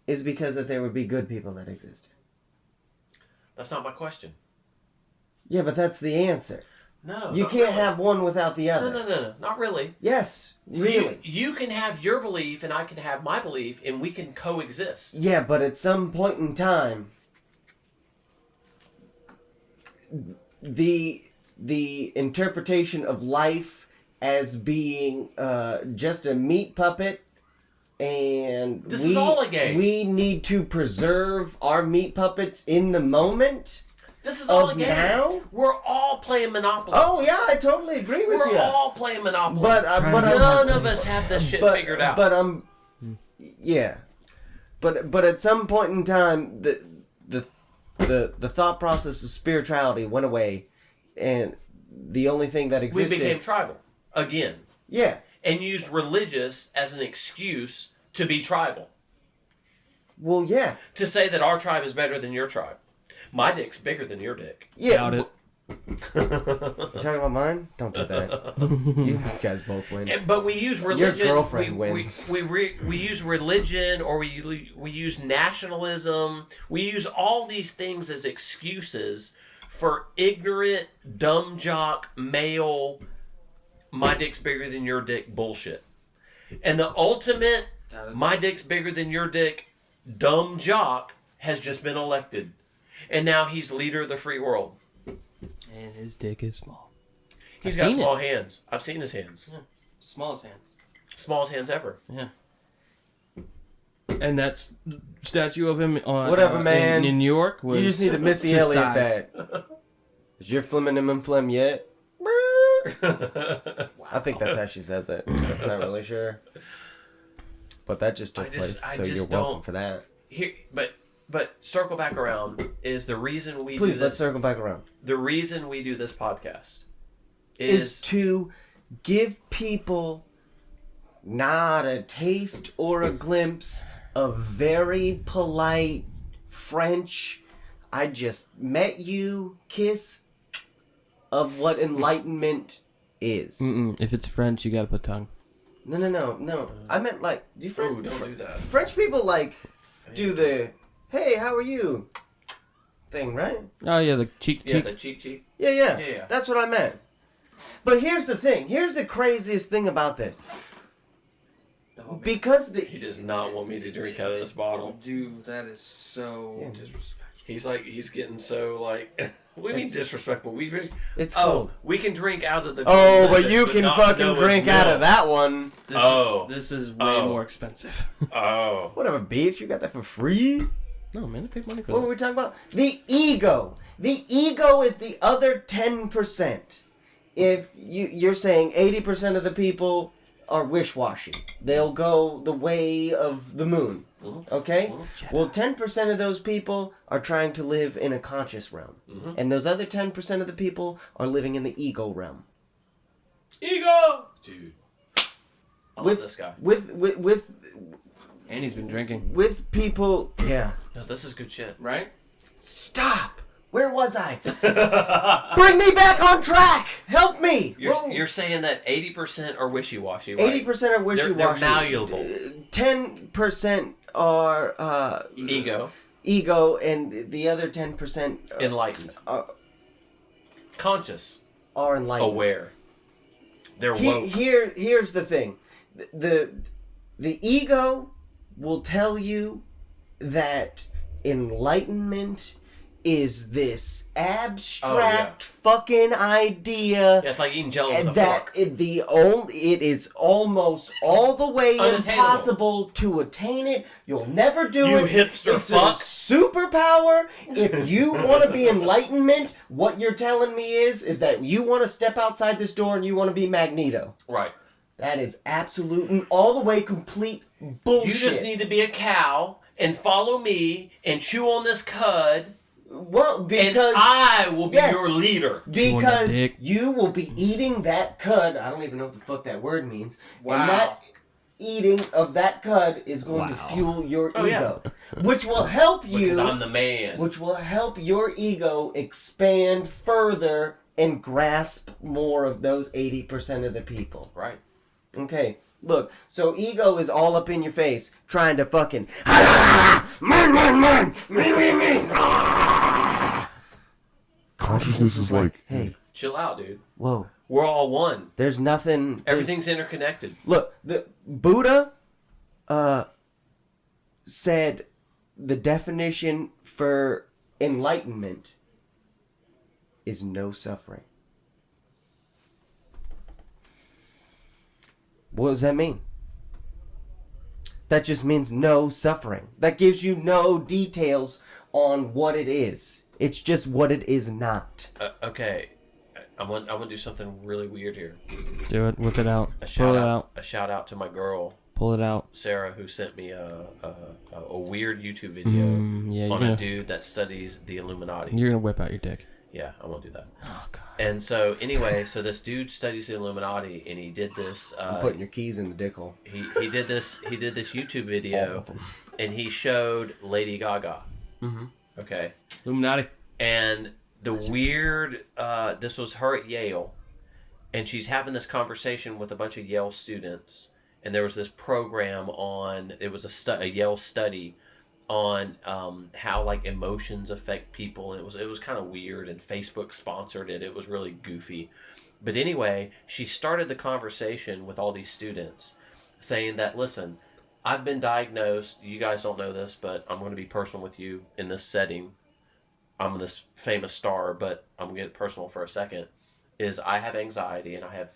is because that there would be good people that existed. That's not my question. Yeah, but that's the answer. No. You can't have one without the other. No. Not really. Yes, really. You can have your belief and I can have my belief and we can coexist. Yeah, but at some point in time, the interpretation of life as being just a meat puppet, and this is all a game. We need to preserve our meat puppets in the moment. This is all a game. Now? We're all playing Monopoly. Oh yeah, I totally agree with you. We're all playing Monopoly. But none of us have this shit figured out. Yeah. But at some point in time, the thought process of spirituality went away, and the only thing that existed... We became tribal. Again. Yeah. And used religious as an excuse to be tribal. Well, yeah. To say that our tribe is better than your tribe. My dick's bigger than your dick. Yeah. Doubt it. You talking about mine? Don't do that. You guys both win. But we use religion. Your girlfriend wins. We use religion, or we use nationalism. We use all these things as excuses for ignorant, dumb jock, male, my dick's bigger than your dick bullshit. And the ultimate, my dick's bigger than your dick, dumb jock has just been elected. And now he's leader of the free world. And his dick is small. He's got small hands. I've seen his hands. Yeah. Smallest hands. Smallest hands ever. Yeah. And that statue of him on whatever, man. In New York was... You just need to Missy Elliott that. Is your phlegm yet? Wow. I think that's how she says it. I'm not really sure. But that just took place, so you're welcome for that. Here, but circle back around is the reason we Please, do this. let's circle back around. The reason we do this podcast is to give people not a taste or a glimpse of very polite French, I just met you kiss of what enlightenment is. If it's French, you gotta put tongue. No. I meant like, don't do that. French people like do the hey, how are you thing, right? Oh yeah, the cheek. Yeah, the cheek. Yeah. That's what I meant. But here's the thing. Here's the craziest thing about this. Because he does not want me to drink out of this bottle. Dude, that is so disrespectful. He's getting so like. What do you mean disrespectful? It's cold. We can drink out of the. Oh, but you can fucking drink out of that one. This is way more expensive. Oh. Whatever, bitch. You got that for free? No, man, I paid money for What that. were we talking about? The ego. The ego is the other 10%. If you're saying 80% of the people are wish-washy. They'll go the way of the moon. Okay? Well, 10% of those people are trying to live in a conscious realm. And those other 10% of the people are living in the ego realm. Ego! Dude. I love this guy. And he's been drinking. With people... Yeah. No, this is good shit. Right? Stop! Where was I? Bring me back on track! Help me! You're saying that 80% are wishy-washy, right? 80% are wishy-washy. They're malleable. 10% are... Ego, and the other 10%... enlightened. Conscious. Are enlightened. Aware. They're woke. Here's the thing. The ego will tell you that enlightenment is this abstract fucking idea. Yeah, it's like eating Jello with a fork. It is almost all the way impossible to attain it. You'll never do you it. Hipster it's fuck. A superpower. If you want to be enlightenment, what you're telling me is that you want to step outside this door and you want to be Magneto. Right. That is absolute and all the way complete bullshit. You just need to be a cow and follow me and chew on this cud. Well, because... And I will be your leader. Because you will be eating that cud. I don't even know what the fuck that word means. Wow. And that eating of that cud is going to fuel your ego. Yeah. Which will help you... Because I'm the man. Which will help your ego expand further and grasp more of those 80% of the people. Right. Okay. Look, so ego is all up in your face, trying to fucking... Consciousness is like... Hey. Chill out, dude. Whoa. We're all one. There's nothing... Everything's interconnected. Look, the Buddha said the definition for enlightenment is no suffering. What does that mean? That just means no suffering. That gives you no details on what it is. It's just what it is not. Okay. I want to do something really weird here. Do it. Whip it out. A shout out to my girl. Pull it out. Sarah, who sent me a weird YouTube video on a dude that studies the Illuminati. You're going to whip out your dick. Yeah, I won't do that. Oh, God. And so, anyway, this dude studies the Illuminati, and he did this... I'm putting your keys in the dick hole. He did this YouTube video, and he showed Lady Gaga. Mm-hmm. Okay? Illuminati. And the weird... this was her at Yale, and she's having this conversation with a bunch of Yale students, and there was this program on... It was a Yale study on how like emotions affect people, and it was kind of weird, and Facebook sponsored it. It was really goofy. But anyway, she started the conversation with all these students saying that, listen, I've been diagnosed, you guys don't know this, but I'm going to be personal with you in this setting. I'm this famous star, but I'm going to get personal for a second, is I have anxiety and I have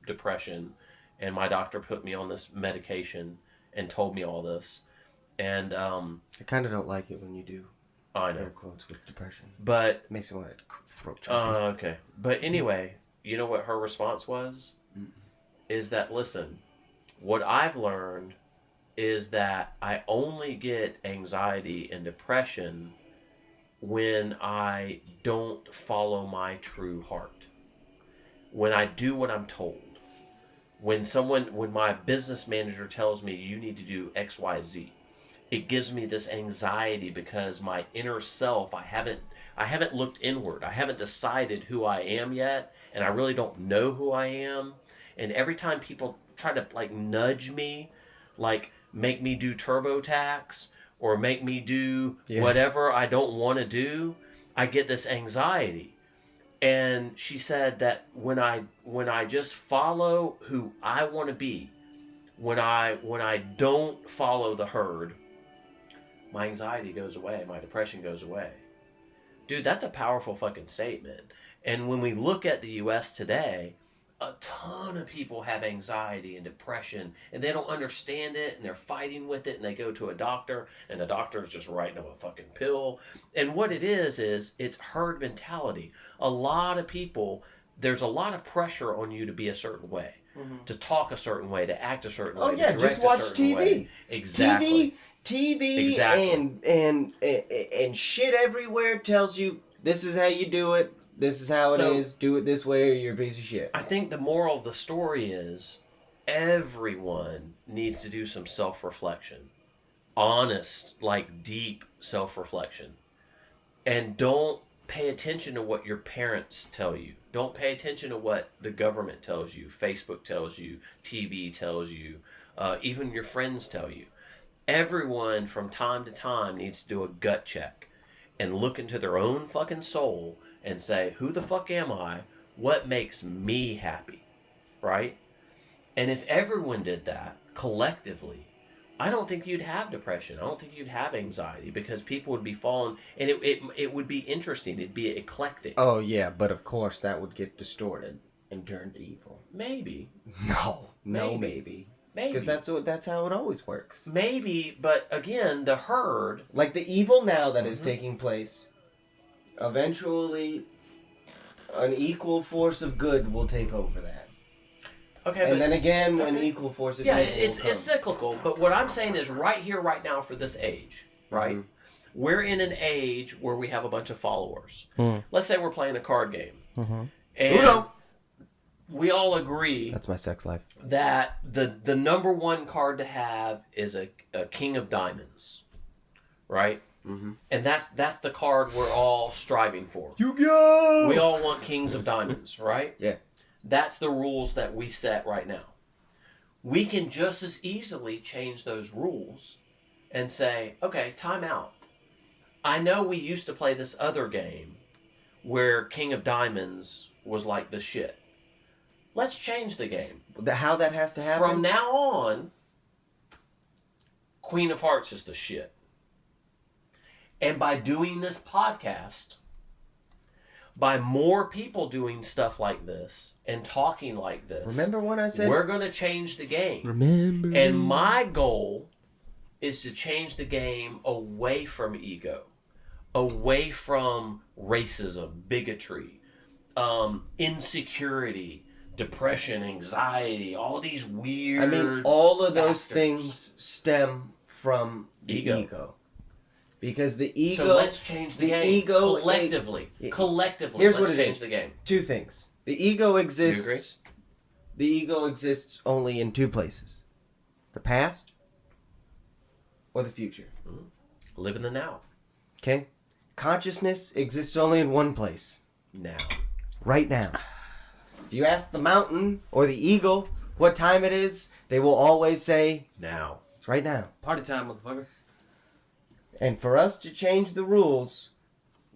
depression, and my doctor put me on this medication and told me all this. And I kind of don't like it when you do air quotes with depression. But it makes me want to throat chop. Okay. But anyway, you know what her response was? Is that, listen, what I've learned is that I only get anxiety and depression when I don't follow my true heart. When I do what I'm told. When my business manager tells me you need to do X, Y, Z. It gives me this anxiety because my inner self, I haven't looked inward. I haven't decided who I am yet, and I really don't know who I am. And every time people try to like nudge me, like make me do TurboTax or make me do whatever I don't want to do, I get this anxiety. And she said that when I just follow who I want to be, when I don't follow the herd, my anxiety goes away, my depression goes away. Dude, that's a powerful fucking statement. And when we look at the U.S. today, a ton of people have anxiety and depression, and they don't understand it, and they're fighting with it, and they go to a doctor, and the doctor's just writing them a fucking pill. And what it is it's herd mentality. A lot of people, there's a lot of pressure on you to be a certain way. to talk a certain way, to act a certain Oh way. yeah, to direct just watch a certain TV. Way. Exactly. TV, Exactly. and shit everywhere tells you this is how you do it. This is how it is. Do it this way, or you're a piece of shit. I think the moral of the story is everyone needs to do some self-reflection, honest, like deep self-reflection, and don't pay attention to what your parents tell you. Don't pay attention to what the government tells you, Facebook tells you, TV tells you, even your friends tell you. Everyone from time to time needs to do a gut check and look into their own fucking soul and say, who the fuck am I? What makes me happy? Right? And if everyone did that collectively, I don't think you'd have depression. I don't think you'd have anxiety because people would be falling, and it would be interesting. It'd be eclectic. Oh yeah, but of course that would get distorted and turned to evil. Maybe. No, maybe. Maybe. Because that's how it always works. Maybe, but again, the herd. Like the evil now that is taking place, eventually an equal force of good will take over that. Okay, and then again, an equal force of evil will come. It's cyclical, but what I'm saying is right here, right now for this age, right? Mm-hmm. We're in an age where we have a bunch of followers. Let's say we're playing a card game. And Uno! We all agree That's my sex life. that the number one card to have is a King of Diamonds, right? Mm-hmm. And that's the card we're all striving for. You go! We all want Kings of Diamonds, right? Yeah. That's the rules that we set right now. We can just as easily change those rules and say, okay, time out. I know we used to play this other game where King of Diamonds was like the shit. Let's change the game. How that has to happen? From now on, Queen of Hearts is the shit. And by doing this podcast, by more people doing stuff like this and talking like this, remember when I said we're going to change the game. Remember. And my goal is to change the game away from ego, away from racism, bigotry, insecurity, depression, anxiety, all these weird all of those factors. Things stem from the ego. Because the ego... So let's change the game ego, collectively. Collectively, here's let's what it change is. the game. Two things. The ego exists... You agree? The ego exists only in two places. The past or the future. Live in the now. Okay? Consciousness exists only in one place. Now. Right now. If you ask the mountain or the eagle what time it is, they will always say, now. It's right now. Party time, motherfucker. And for us to change the rules,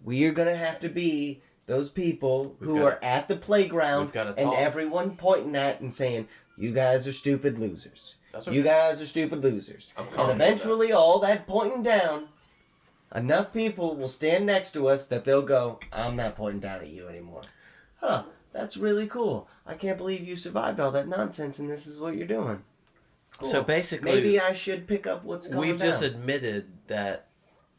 we are going to have to be those people who are at the playground and everyone pointing at and saying, you guys are stupid losers. Okay. You guys are stupid losers. And eventually all that pointing down, enough people will stand next to us that they'll go, I'm not pointing down at you anymore. Huh, that's really cool. I can't believe you survived all that nonsense and this is what you're doing. Cool. So basically... Maybe I should pick up what's going on. We've just admitted that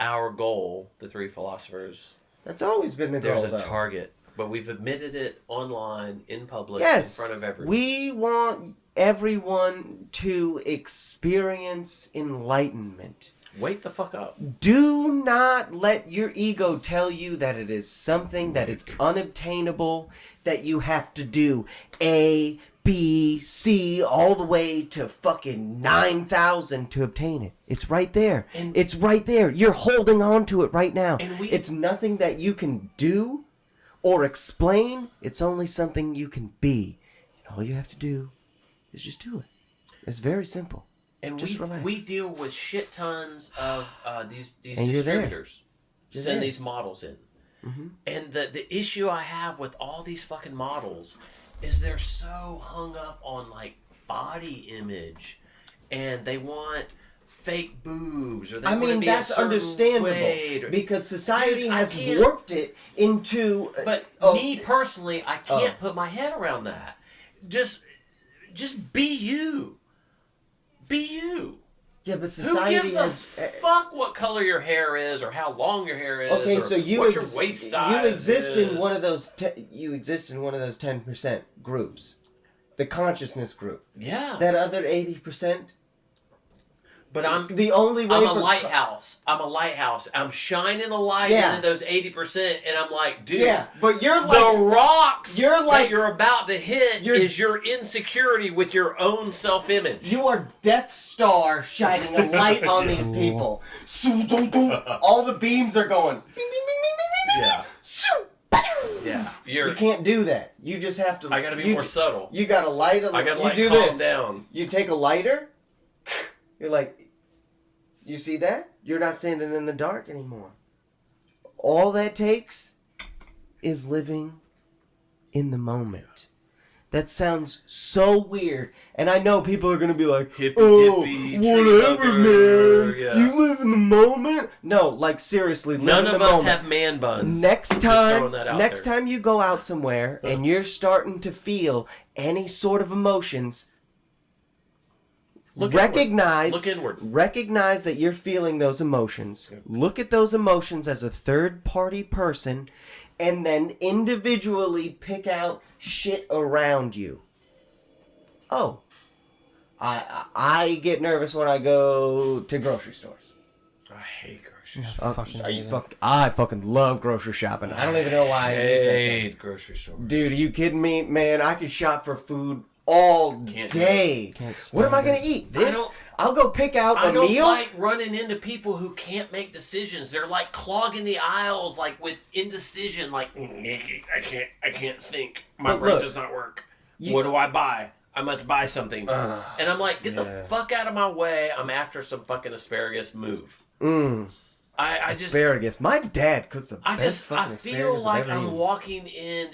our goal, the three philosophers... That's always been the goal, There's a target. But we've admitted it online, in public, yes, in front of everyone. We want everyone to experience enlightenment. Wake the fuck up. Do not let your ego tell you that it is something that is unobtainable, that you have to do A, B, C, all the way to fucking 9,000 to obtain it. It's right there. It's right there. You're holding on to it right now. It's nothing that you can do or explain. It's only something you can be. And all you have to do is just do it. It's very simple. And just relax. We deal with shit tons of these distributors. Send these models in. Mm-hmm. And the issue I have with all these fucking models is they're so hung up on like body image, and they want fake boobs, or they want to be that's a certain understandable way, because society has warped it into. But me personally, I can't put my head around that. Just be you. Be you. Yeah, but society Who gives a fuck what color your hair is, or how long your hair is, okay, or so what your waist size you exist is. in one of those. You exist in one of those 10% groups, the consciousness group. Yeah. That other 80%. But I'm the only way I'm a lighthouse. I'm shining a light into those 80%, and I'm like, dude. Yeah, but you're like the rocks. You're like that you're about to hit is your insecurity with your own self-image. You are Death Star shining a light on these people. All the beams are going. Yeah. Yeah. You can't do that. You just have to. I gotta be more subtle. You gotta light a. I gotta you do calm this. down. You take a lighter. You're like, you see that? You're not standing in the dark anymore. All that takes is living in the moment. That sounds so weird. And I know people are going to be like, hippie, whatever, man. Yeah. You live in the moment? No, like seriously, live in the moment. None of us have man buns. Next time you go out somewhere and you're starting to feel any sort of emotions, Recognize that you're feeling those emotions. Yep. Look at those emotions as a third-party person, and then individually pick out shit around you. Oh, I get nervous when I go to grocery stores. I hate grocery stores. I fucking love grocery shopping. I don't even know why I hate grocery stores. Dude, are you kidding me? Man, I could shop for food all day. What am I going to eat? This? I'll go pick out a meal? I don't like running into people who can't make decisions. They're like clogging the aisles like with indecision. Like, I can't think. My brain does not work. What do I buy? I must buy something. And I'm like, get the fuck out of my way. I'm after some fucking asparagus. Move. Asparagus. My dad cooks the best fucking asparagus. I feel like I'm walking in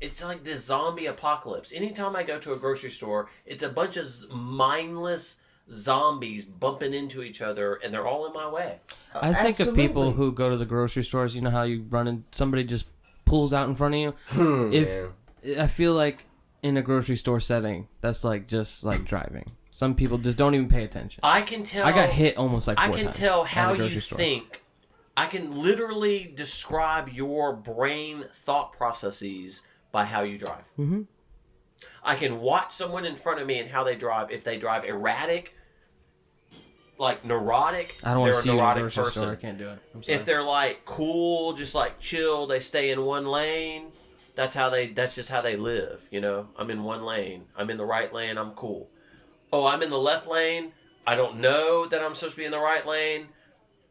it's like this zombie apocalypse. Anytime I go to a grocery store, it's a bunch of mindless zombies bumping into each other, and they're all in my way. I think of people who go to the grocery stores. You know how you run and somebody just pulls out in front of you. I feel like in a grocery store setting, that's like just like driving. Some people just don't even pay attention. I can tell. I got hit almost like 4 times. I can tell how you think. I can literally describe your brain thought processes by how you drive. Mm-hmm. I can watch someone in front of me and how they drive. If they drive erratic, like neurotic, I don't want to see a neurotic you in a grocery person. store. I can't do it. I'm sorry. If they're like cool, just like chill, they stay in one lane. That's just how they live. You know, I'm in one lane. I'm in the right lane. I'm cool. Oh, I'm in the left lane. I don't know that I'm supposed to be in the right lane.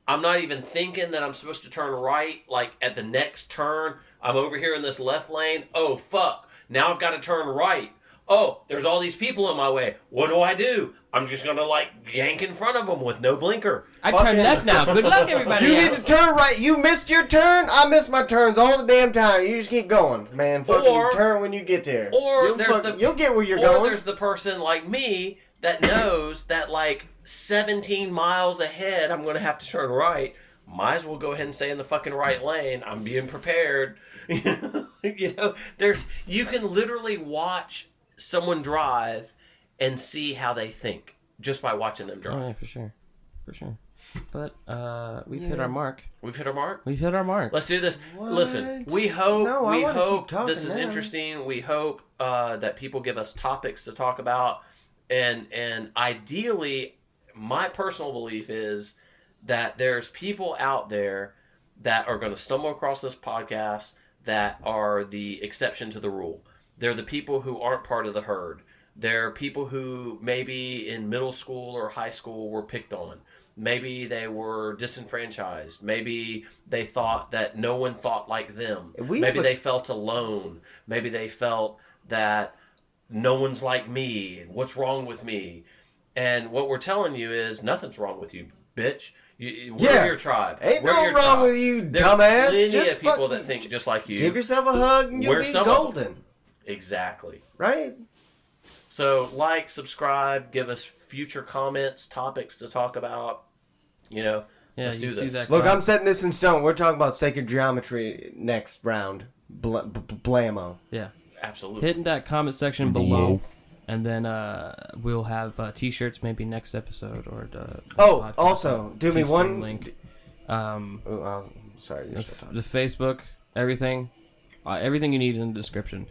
I'm not even thinking that I'm supposed to turn right, like at the next turn. I'm over here in this left lane. Oh, fuck. Now I've got to turn right. Oh, there's all these people in my way. What do? I'm just going to like yank in front of them with no blinker. I turn left now. Good luck, everybody. You need to turn right. You missed your turn. I miss my turns all the damn time. You just keep going, man. Fucking turn when you get there. Or you'll get where you're going. Or there's the person like me that knows that like 17 miles ahead I'm going to have to turn right. Might as well go ahead and stay in the fucking right lane. I'm being prepared. You know, you can literally watch someone drive and see how they think just by watching them drive. Oh, yeah, for sure. But we've hit our mark. We've hit our mark? We've hit our mark. Let's do this. What? Listen, we hope this is now. interesting. We hope that people give us topics to talk about. And ideally, my personal belief is that there's people out there that are going to stumble across this podcast that are the exception to the rule. They're the people who aren't part of the herd. They're people who maybe in middle school or high school were picked on. Maybe they were disenfranchised. Maybe they thought that no one thought like them. Maybe they felt alone. Maybe they felt that no one's like me. And what's wrong with me? And what we're telling you is nothing's wrong with you, bitch. We're your tribe. Ain't no wrong with you, dumbass. There's plenty of people that think just like you. Give yourself a hug and you'll be golden. Exactly. Right? So, like, subscribe, give us future comments, topics to talk about. You know, let's do this. Look, I'm setting this in stone. We're talking about sacred geometry next round. Blammo. Yeah. Absolutely. Hit in that comment section below. And then we'll have T-shirts maybe next episode or also do me one link. Sorry, the Facebook, everything you need in the description.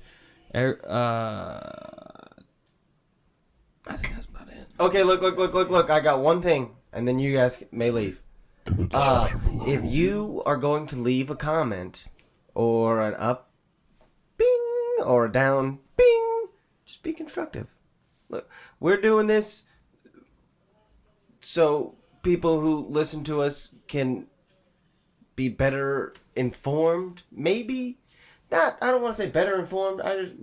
Okay, look. I got one thing, and then you guys may leave. If you are going to leave a comment, or an up, bing, or a down, bing, just be constructive. Look, we're doing this so people who listen to us can be better informed. Maybe not. I don't want to say better informed. I just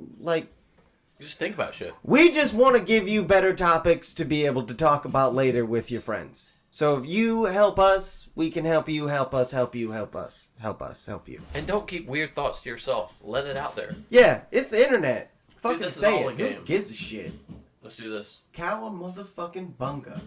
Just think about shit. we just want to give you better topics to be able to talk about later with your friends. So if you help us, we can help you. Help us. Help you. Help us. Help us. Help you. And don't keep weird thoughts to yourself. Let it out there. Yeah, it's the internet. Fucking this is say all it. a Who game. gives a shit? Let's do this. Cowa motherfucking bunga.